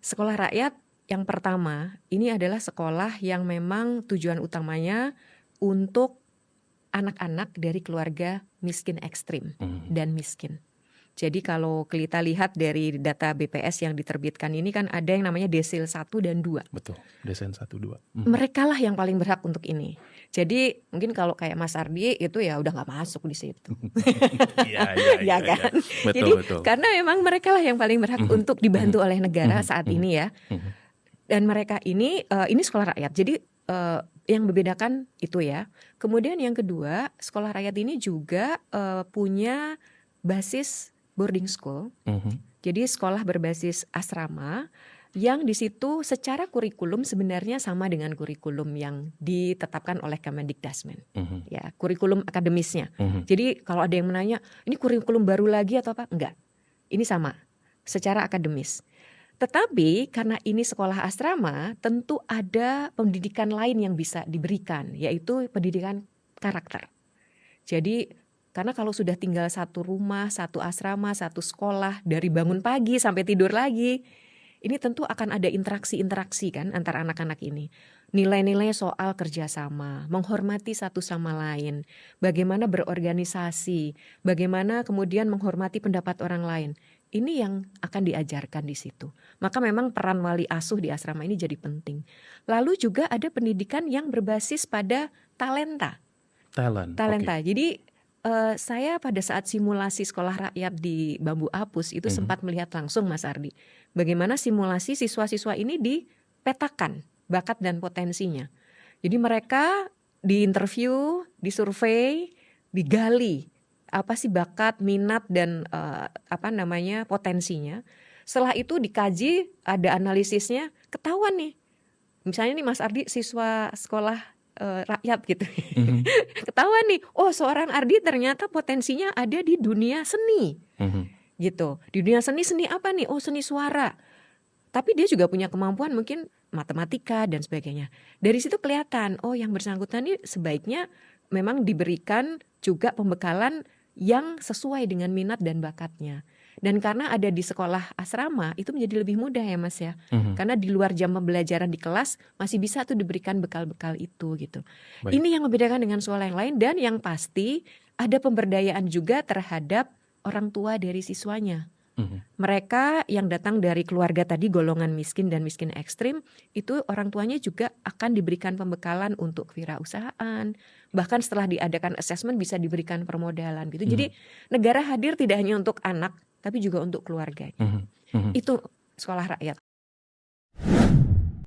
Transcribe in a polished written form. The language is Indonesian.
Sekolah rakyat yang pertama, ini adalah sekolah yang memang tujuan utamanya untuk anak-anak dari keluarga miskin ekstrim dan miskin. Jadi kalau kita lihat dari data BPS yang diterbitkan ini kan ada yang namanya desil 1 dan 2. Betul, desain 1-2. Mereka lah yang paling berhak untuk ini. Jadi mungkin kalau kayak Mas Ardi itu ya udah nggak masuk di situ. Ya kan? Jadi Betul. karena memang mereka lah yang paling berhak untuk dibantu oleh negara saat ini ya. Dan mereka ini sekolah rakyat. Jadi yang membedakan itu ya. Kemudian yang kedua, sekolah rakyat ini juga punya basis boarding school. Jadi sekolah berbasis asrama yang di situ secara kurikulum sebenarnya sama dengan kurikulum yang ditetapkan oleh Kemendikdasmen. Ya, kurikulum akademisnya. Jadi kalau ada yang menanya, ini kurikulum baru lagi atau apa? Enggak. Ini sama secara akademis. Tetapi karena ini sekolah asrama, tentu ada pendidikan lain yang bisa diberikan, yaitu pendidikan karakter. Jadi karena kalau sudah tinggal satu rumah, satu asrama, satu sekolah, dari bangun pagi sampai tidur lagi, ini tentu akan ada interaksi-interaksi kan antara anak-anak ini. Nilai-nilai soal kerjasama, menghormati satu sama lain, bagaimana berorganisasi, bagaimana kemudian menghormati pendapat orang lain. Ini yang akan diajarkan di situ. Maka memang peran wali asuh di asrama ini jadi penting. Lalu juga ada pendidikan yang berbasis pada talenta. Okay. Jadi saya pada saat simulasi sekolah rakyat di Bambu Apus itu sempat melihat langsung Mas Ardi. Bagaimana simulasi siswa-siswa ini dipetakan bakat dan potensinya. Jadi mereka diinterview, disurvei, digali apa sih bakat, minat dan potensinya. Setelah itu dikaji, ada analisisnya, ketahuan nih. Misalnya nih Mas Ardi siswa sekolah rakyat gitu. Ketahuan nih, oh seorang Ardi ternyata potensinya ada di dunia seni. Gitu. Di dunia seni apa nih? Oh seni suara. Tapi dia juga punya kemampuan mungkin matematika dan sebagainya. Dari situ kelihatan, oh yang bersangkutan ini sebaiknya memang diberikan juga pembekalan yang sesuai dengan minat dan bakatnya. Dan karena ada di sekolah asrama itu menjadi lebih mudah ya Mas ya. Karena di luar jam pembelajaran di kelas masih bisa tuh diberikan bekal-bekal itu gitu. Baik. Ini yang membedakan dengan sekolah yang lain dan yang pasti ada pemberdayaan juga terhadap orang tua dari siswanya. Mereka yang datang dari keluarga tadi golongan miskin dan miskin ekstrim itu orang tuanya juga akan diberikan pembekalan untuk kewirausahaan, bahkan setelah diadakan asesmen bisa diberikan permodalan gitu. Jadi negara hadir tidak hanya untuk anak tapi juga untuk keluarganya. Itu sekolah rakyat.